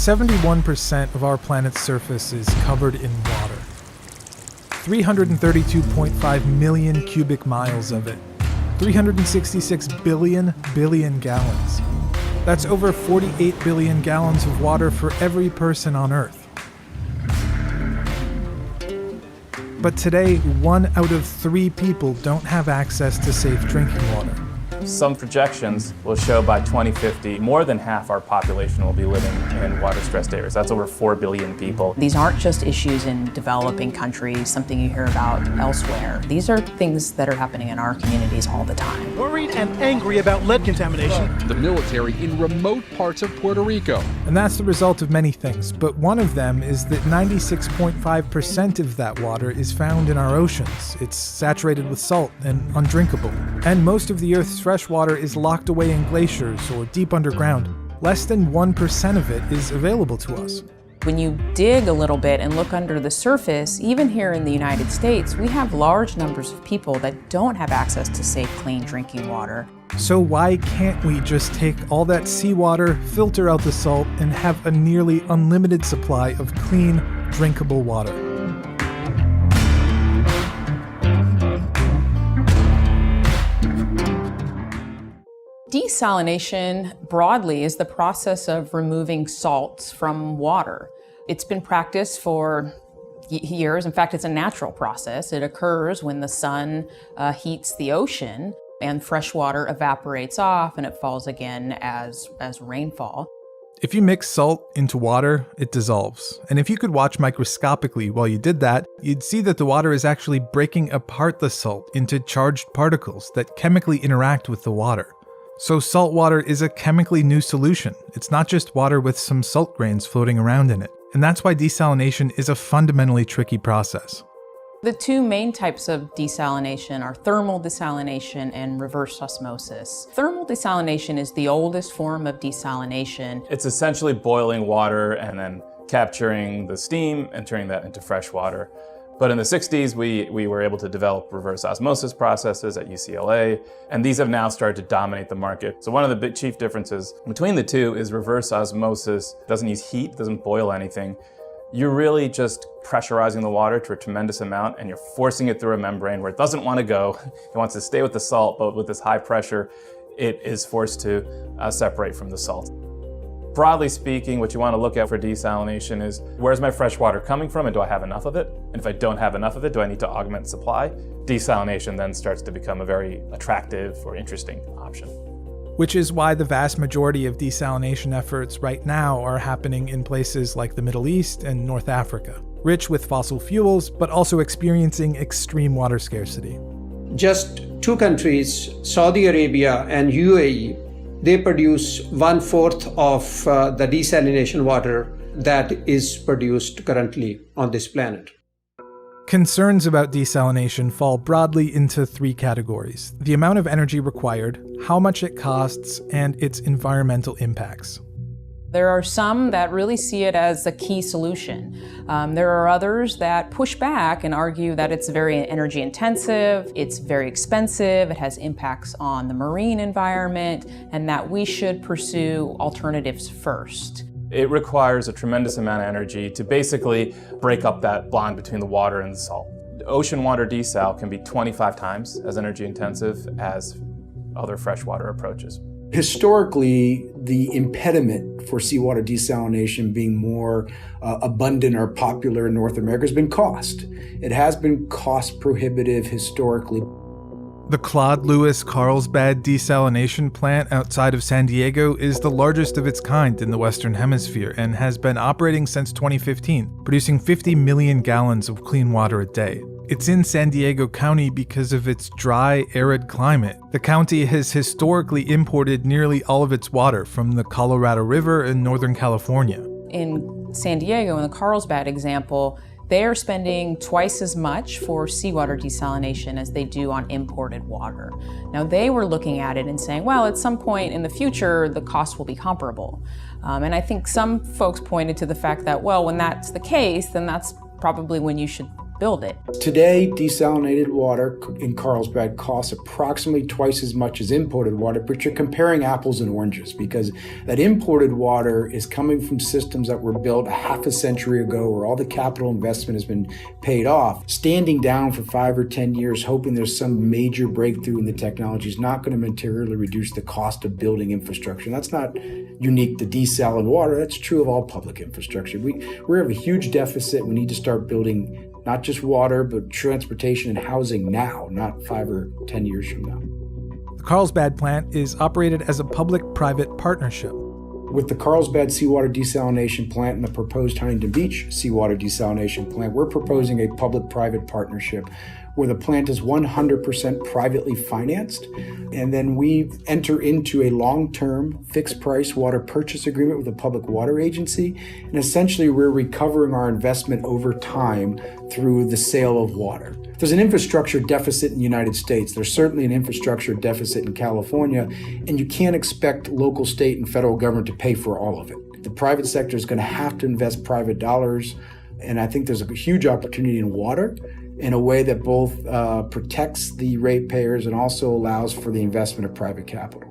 71% of our planet's surface is covered in water. 332.5 million cubic miles of it. 366 billion gallons. That's over 48 billion gallons of water for every person on Earth. But today, 1 out of 3 people don't have access to safe drinking water. Some projections will show by 2050, more than half our population will be living in water-stressed areas. That's over 4 billion people. These aren't just issues in developing countries, something you hear about elsewhere. These are things that are happening in our communities all the time. Worried and angry about lead contamination. The military in remote parts of Puerto Rico. And that's the result of many things, but one of them is that 96.5% of that water is found in our oceans. It's saturated with salt and undrinkable. And most of the Earth's fresh water is locked away in glaciers or deep underground. Less than 1% of it is available to us. When you dig a little bit and look under the surface, even here in the United States, we have large numbers of people that don't have access to safe, clean drinking water. So why can't we just take all that seawater, filter out the salt, and have a nearly unlimited supply of clean, drinkable water? Desalination, broadly, is the process of removing salts from water. It's been practiced for years. In fact, it's a natural process. It occurs when the sun heats the ocean and fresh water evaporates off and it falls again as rainfall. If you mix salt into water, it dissolves. And if you could watch microscopically while you did that, you'd see that the water is actually breaking apart the salt into charged particles that chemically interact with the water. So salt water is a chemically new solution. It's not just water with some salt grains floating around in it. And that's why desalination is a fundamentally tricky process. The two main types of desalination are thermal desalination and reverse osmosis. Thermal desalination is the oldest form of desalination. It's essentially boiling water and then capturing the steam and turning that into fresh water. But in the 60s, we were able to develop reverse osmosis processes at UCLA, and these have now started to dominate the market. So one of the big chief differences between the two is reverse osmosis doesn't use heat, doesn't boil anything. You're really just pressurizing the water to a tremendous amount, and you're forcing it through a membrane where it doesn't want to go. It wants to stay with the salt, but with this high pressure, it is forced to separate from the salt. Broadly speaking, what you want to look at for desalination is, where's my fresh water coming from and do I have enough of it? And if I don't have enough of it, do I need to augment supply? Desalination then starts to become a very attractive or interesting option. Which is why the vast majority of desalination efforts right now are happening in places like the Middle East and North Africa, rich with fossil fuels, but also experiencing extreme water scarcity. Just 2 countries, Saudi Arabia and UAE, they produce 1/4 of the desalination water that is produced currently on this planet. Concerns about desalination fall broadly into 3 categories: the amount of energy required, how much it costs, and its environmental impacts. There are some that really see it as a key solution. There are others that push back and argue that it's very energy intensive, it's very expensive, it has impacts on the marine environment, and that we should pursue alternatives first. It requires a tremendous amount of energy to basically break up that bond between the water and the salt. Ocean water desal can be 25 times as energy intensive as other freshwater approaches. Historically, the impediment for seawater desalination being more abundant or popular in North America has been cost. It has been cost prohibitive historically. The Claude Lewis Carlsbad desalination plant outside of San Diego is the largest of its kind in the Western Hemisphere and has been operating since 2015, producing 50 million gallons of clean water a day. It's in San Diego County because of its dry, arid climate. The county has historically imported nearly all of its water from the Colorado River in Northern California. In San Diego, in the Carlsbad example, they are spending twice as much for seawater desalination as they do on imported water. Now, they were looking at it and saying, well, at some point in the future, the cost will be comparable. And I think some folks pointed to the fact that, well, when that's the case, then that's probably when you should build it. Today, desalinated water in Carlsbad costs approximately twice as much as imported water, but you're comparing apples and oranges because that imported water is coming from systems that were built a half a century ago where all the capital investment has been paid off. Standing down for 5 or 10 years hoping there's some major breakthrough in the technology is not going to materially reduce the cost of building infrastructure. And that's not unique to desal and water. That's true of all public infrastructure. We have a huge deficit. We need to start building not just water, but transportation and housing now, not 5 or 10 years from now. The Carlsbad plant is operated as a public-private partnership. With the Carlsbad seawater desalination plant and the proposed Huntington Beach seawater desalination plant, we're proposing a public-private partnership where the plant is 100% privately financed. And then we enter into a long-term fixed-price water purchase agreement with the Public Water Agency. And essentially, we're recovering our investment over time through the sale of water. There's an infrastructure deficit in the United States. There's certainly an infrastructure deficit in California, and you can't expect local, state, and federal government to pay for all of it. The private sector is going to have to invest private dollars, and I think there's a huge opportunity in water in a way that both protects the ratepayers and also allows for the investment of private capital.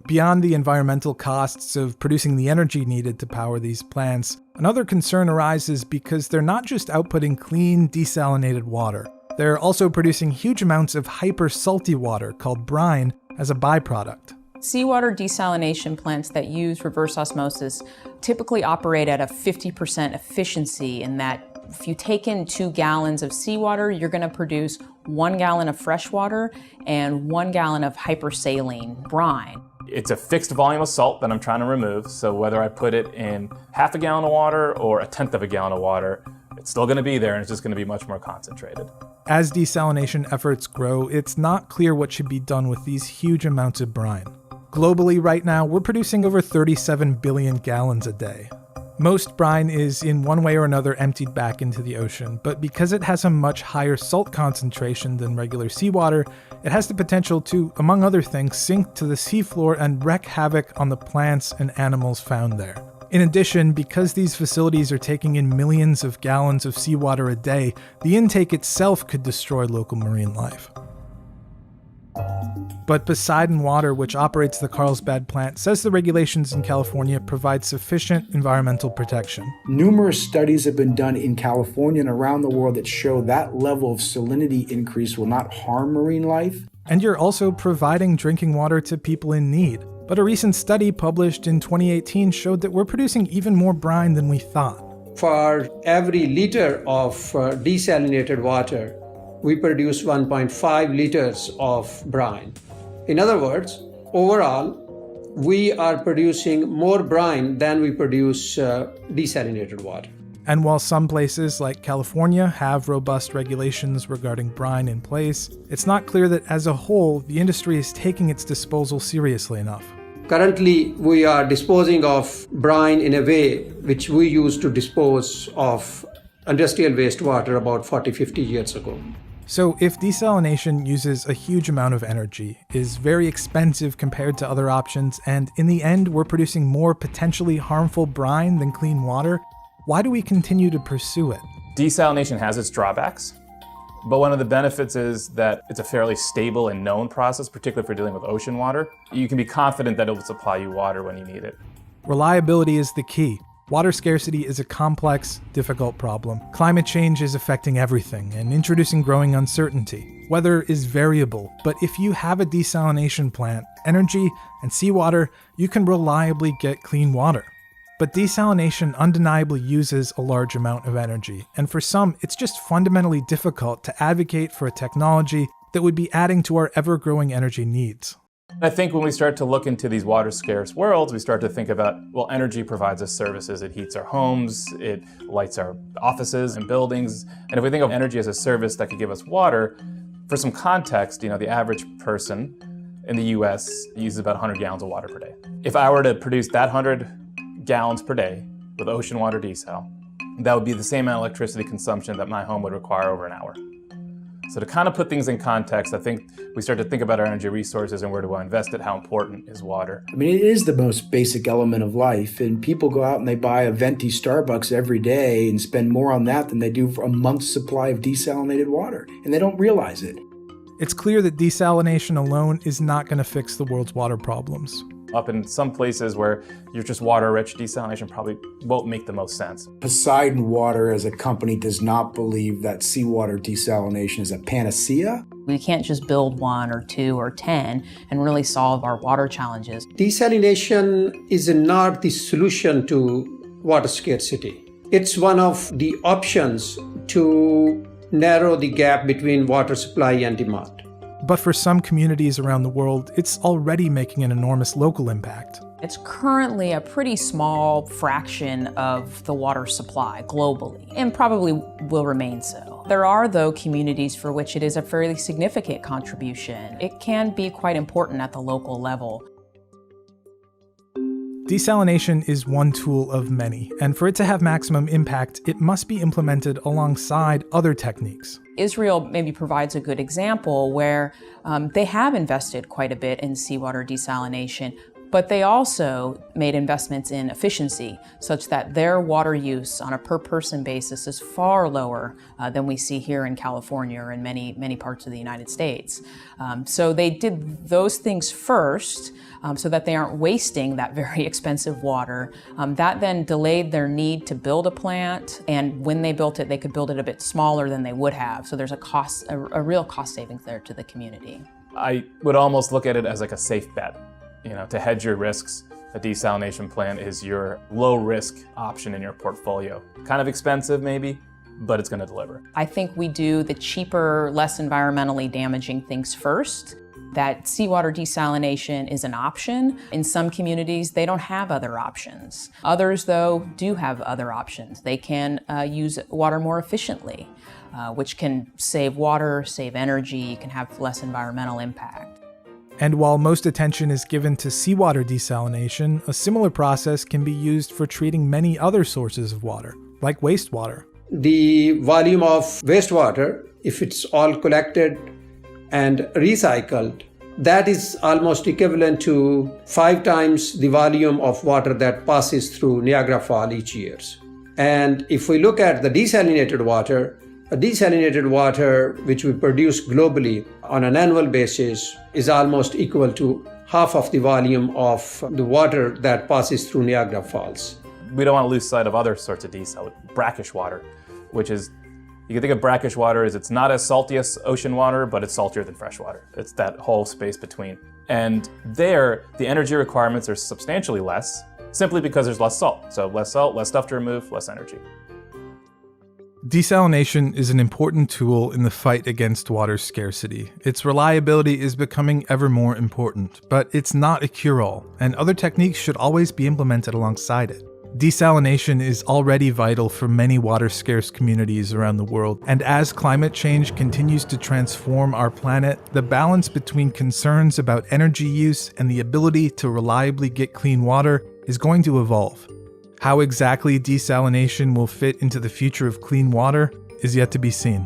Beyond the environmental costs of producing the energy needed to power these plants, another concern arises because they're not just outputting clean, desalinated water. They're also producing huge amounts of hyper-salty water called brine as a byproduct. Seawater desalination plants that use reverse osmosis typically operate at a 50% efficiency in that if you take in 2 gallons of seawater, you're going to produce 1 gallon of fresh water and 1 gallon of hypersaline brine. It's a fixed volume of salt that I'm trying to remove, so whether I put it in half a gallon of water or 1/10 of a gallon of water, it's still going to be there and it's just going to be much more concentrated. As desalination efforts grow, it's not clear what should be done with these huge amounts of brine. Globally right now, we're producing over 37 billion gallons a day. Most brine is in one way or another emptied back into the ocean, but because it has a much higher salt concentration than regular seawater, it has the potential to, among other things, sink to the seafloor and wreak havoc on the plants and animals found there. In addition, because these facilities are taking in millions of gallons of seawater a day, the intake itself could destroy local marine life. But Poseidon Water, which operates the Carlsbad plant, says the regulations in California provide sufficient environmental protection. Numerous studies have been done in California and around the world that show that level of salinity increase will not harm marine life. And you're also providing drinking water to people in need. But a recent study published in 2018 showed that we're producing even more brine than we thought. For every liter of desalinated water, we produce 1.5 liters of brine. In other words, overall, we are producing more brine than we produce desalinated water. And while some places like California have robust regulations regarding brine in place, it's not clear that as a whole, the industry is taking its disposal seriously enough. Currently, we are disposing of brine in a way which we used to dispose of industrial wastewater about 40-50 years ago. So if desalination uses a huge amount of energy, is very expensive compared to other options, and in the end we're producing more potentially harmful brine than clean water, why do we continue to pursue it? Desalination has its drawbacks, but one of the benefits is that it's a fairly stable and known process, particularly if you're dealing with ocean water. You can be confident that it will supply you water when you need it. Reliability is the key. Water scarcity is a complex, difficult problem. Climate change is affecting everything and introducing growing uncertainty. Weather is variable, but if you have a desalination plant, energy, and seawater, you can reliably get clean water. But desalination undeniably uses a large amount of energy, and for some, it's just fundamentally difficult to advocate for a technology that would be adding to our ever-growing energy needs. I think when we start to look into these water scarce worlds, we start to think about, well, energy provides us services. It heats our homes, it lights our offices and buildings. And if we think of energy as a service that could give us water, for some context, the average person in the US uses about 100 gallons of water per day. If I were to produce that 100 gallons per day with ocean water desal, that would be the same amount of electricity consumption that my home would require over an hour. So to kind of put things in context, I think we start to think about our energy resources and where do I invest it, how important is water. I mean, it is the most basic element of life, and people go out and they buy a venti Starbucks every day and spend more on that than they do for a month's supply of desalinated water, and they don't realize it. It's clear that desalination alone is not going to fix the world's water problems. Up in some places where you're just water rich, desalination probably won't make the most sense. Poseidon Water as a company does not believe that seawater desalination is a panacea. We can't just build 1 or 2 or 10 and really solve our water challenges. Desalination is not the solution to water scarcity. It's one of the options to narrow the gap between water supply and demand. But for some communities around the world, it's already making an enormous local impact. It's currently a pretty small fraction of the water supply globally, and probably will remain so. There are, though, communities for which it is a fairly significant contribution. It can be quite important at the local level. Desalination is one tool of many, and for it to have maximum impact, it must be implemented alongside other techniques. Israel maybe provides a good example where they have invested quite a bit in seawater desalination, but they also made investments in efficiency such that their water use on a per-person basis is far lower than we see here in California or in many parts of the United States. So they did those things first so that they aren't wasting that very expensive water. That then delayed their need to build a plant, and when they built it, they could build it a bit smaller than they would have. So there's a real cost savings there to the community. I would almost look at it as like a safe bet. You know, to hedge your risks, a desalination plant is your low-risk option in your portfolio. Kind of expensive maybe, but it's going to deliver. I think we do the cheaper, less environmentally damaging things first. That seawater desalination is an option. In some communities, they don't have other options. Others, though, do have other options. They can use water more efficiently, which can save water, save energy, can have less environmental impact. And while most attention is given to seawater desalination, a similar process can be used for treating many other sources of water, like wastewater. The volume of wastewater, if it's all collected and recycled, that is almost equivalent to 5 times the volume of water that passes through Niagara Falls each year. And if we look at the desalinated water, a desalinated water which we produce globally on an annual basis is almost equal to half of the volume of the water that passes through Niagara Falls. We don't want to lose sight of other sorts of desal, brackish water, which is, you can think of brackish water as it's not as salty as ocean water, but it's saltier than fresh water. It's that whole space between. And there, the energy requirements are substantially less, simply because there's less salt. So less salt, less stuff to remove, less energy. Desalination is an important tool in the fight against water scarcity. Its reliability is becoming ever more important, but it's not a cure-all, and other techniques should always be implemented alongside it. Desalination is already vital for many water-scarce communities around the world, and as climate change continues to transform our planet, the balance between concerns about energy use and the ability to reliably get clean water is going to evolve. How exactly desalination will fit into the future of clean water is yet to be seen.